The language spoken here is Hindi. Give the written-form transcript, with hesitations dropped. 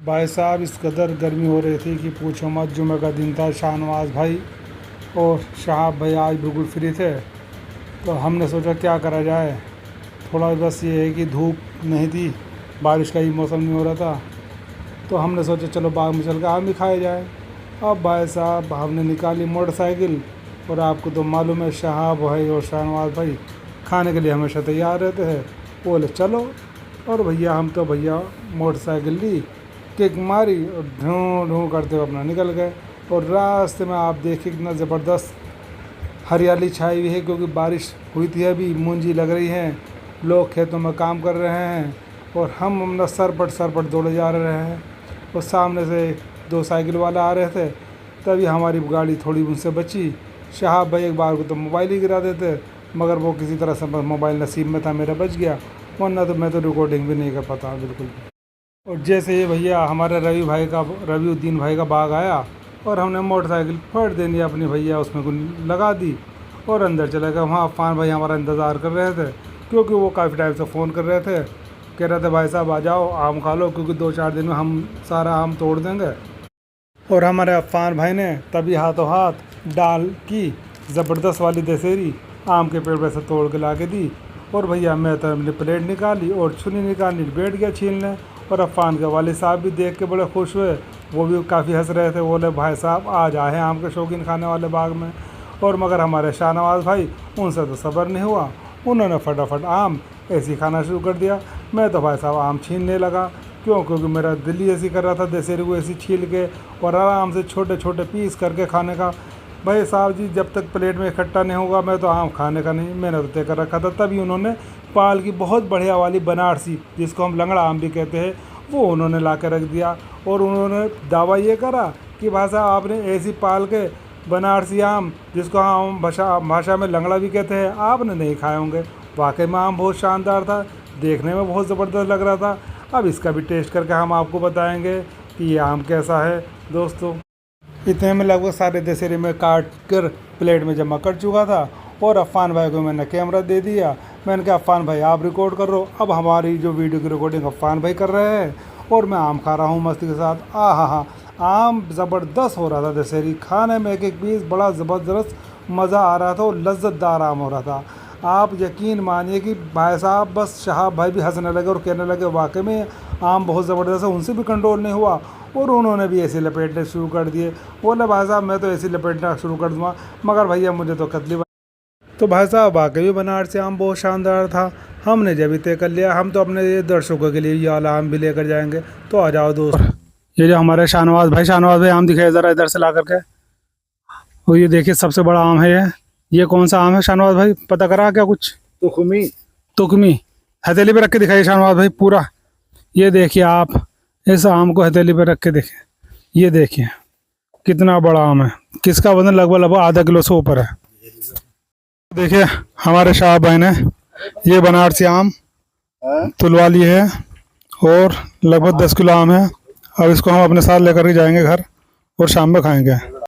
भाई साहब इस कदर गर्मी हो रही थी कि पूछो मत। जुमे का दिन था, शाहनवाज भाई और शहाब भाई आज बिल्कुल फ्री थे। तो हमने सोचा क्या करा जाए। थोड़ा बस ये है कि धूप नहीं थी, बारिश का ही मौसम नहीं हो रहा था। तो हमने सोचा चलो बाग में चल के आम भी खाए जाए। अब भाई साहब हमने निकाली मोटरसाइकिल, और आपको तो मालूम है शहाब भाई और शाहनवाज भाई खाने के लिए हमेशा तैयार रहते हैं। बोले चलो, और भैया हम तो भैया मोटरसाइकिल ली, किक मारी और ढूँ ढूँ करते हुए अपना निकल गए। और रास्ते में आप देखिए कितना ज़बरदस्त हरियाली छाई हुई है, क्योंकि बारिश हुई थी, अभी मूंजी लग रही हैं, लोग खेतों में काम कर रहे हैं और हम अपना सरपट दौड़े जा रहे हैं। और सामने से दो साइकिल वाला आ रहे थे, तभी हमारी गाड़ी थोड़ी उनसे बची। शहाब भाई एक बार को तो मोबाइल ही गिरा देते, मगर वो किसी तरह से मोबाइल नसीब में था, मेरा बच गया, वरना तो मैं तो रिकॉर्डिंग भी नहीं कर पाता बिल्कुल। और जैसे ये भैया हमारे रविउद्दीन भाई का बाग आया, और हमने मोटरसाइकिल फट देनी अपनी भैया उसमें को लगा दी और अंदर चले गए। वहाँ अफ़ान भाई हमारा इंतज़ार कर रहे थे, क्योंकि वो काफ़ी टाइम से फ़ोन कर रहे थे, कह रहे थे भाई साहब आ जाओ आम खा लो, क्योंकि 2-4 दिन में हम सारा आम तोड़ देंगे। और हमारे अफ़ान भाई ने तभी हाथों हाथ डाल की ज़बरदस्त वाली दशहरी आम के पेड़ पर से तोड़ के ला के दी। और भैया मैं तो अपनी प्लेट निकाली और छुरी निकाली, बैठ गया छीलने। और अफ़ान के वालिद साहब भी देख के बड़े खुश हुए, वो भी काफ़ी हंस रहे थे, बोले भाई साहब आज आए हैं आम के शौकीन खाने वाले बाग में। और मगर हमारे शाहनवाज भाई, उनसे तो सब्र नहीं हुआ, उन्होंने फटाफट आम ऐसे ही खाना शुरू कर दिया। मैं तो भाई साहब आम छीनने लगा, क्योंकि मेरा दिल ही ऐसी कर रहा था दशहरी को ऐसी छील के और आराम से छोटे छोटे पीस करके खाने का। भाई साहब जी जब तक प्लेट में इकट्ठा नहीं होगा मैं तो आम खाने का नहीं, मैंने तो तय कर रखा था। तभी उन्होंने पाल की बहुत बढ़िया वाली बनारसी, जिसको हम लंगड़ा आम भी कहते हैं, वो उन्होंने ला के रख दिया। और उन्होंने दावा ये करा कि भाई साहब आपने ऐसी पाल के बनारसी आम, जिसको हम भाषा में लंगड़ा भी कहते हैं, आपने नहीं खाए होंगे। वाकई में आम बहुत शानदार था, देखने में बहुत ज़बरदस्त लग रहा था। अब इसका भी टेस्ट करके हम आपको बताएंगे कि ये आम कैसा है दोस्तों। इतने में लगभग सारे दशहरे में काट कर प्लेट में जमा कर चुका था। और अफ़ान भाई को मैंने कैमरा दे दिया, मैंने कहा अफ़ान भाई आप रिकॉर्ड कर रहो। अब हमारी जो वीडियो की रिकॉर्डिंग अफ़ान भाई कर रहे हैं और मैं आम खा रहा हूँ मस्ती के साथ। हाँ, आम ज़बरदस्त हो रहा था, दशहरी खाने में एक एक पीस बड़ा ज़बरदस्त मज़ा आ रहा था और लज्जतदार आम हो रहा था। आप यकीन मानिए कि भाई साहब बस शहाब भाई भी हंसने लगे और कहने लगे वाकई में आम बहुत ज़बरदस्त है, उनसे भी कंट्रोल नहीं हुआ और उन्होंने भी ऐसे लपेटने शुरू कर दिए। बोले भाई साहब मैं तो ऐसे लपेटना शुरू कर दूँगा, मगर भैया मुझे तो कतली। तो भाई साहब वाकई भी बनारसी आम बहुत शानदार था। हमने जब भी तय कर लिया हम तो अपने ये दर्शकों के लिए ये वाला आम भी लेकर जाएंगे। तो आ जाओ दोस्त, ये जो हमारे शाहनवाज भाई आम दिखाए ज़रा इधर से ला करके। और ये देखिए सबसे बड़ा आम है ये कौन सा आम है शाहनवाज भाई, पता करा क्या कुछ? तुकमी हथेली पे रख के दिखाइए शाहनवाज भाई पूरा। ये देखिए आप इस आम को हथेली पे रख के देखें, ये देखिए कितना बड़ा आम है, किसका वजन लगभग आधा किलो से ऊपर है। देखिए हमारे शाह भाई ने ये बनारसी आम तुलवा ली है और लगभग 10 किलो आम है। अब इसको हम अपने साथ लेकर के जाएंगे घर और शाम में खाएंगे।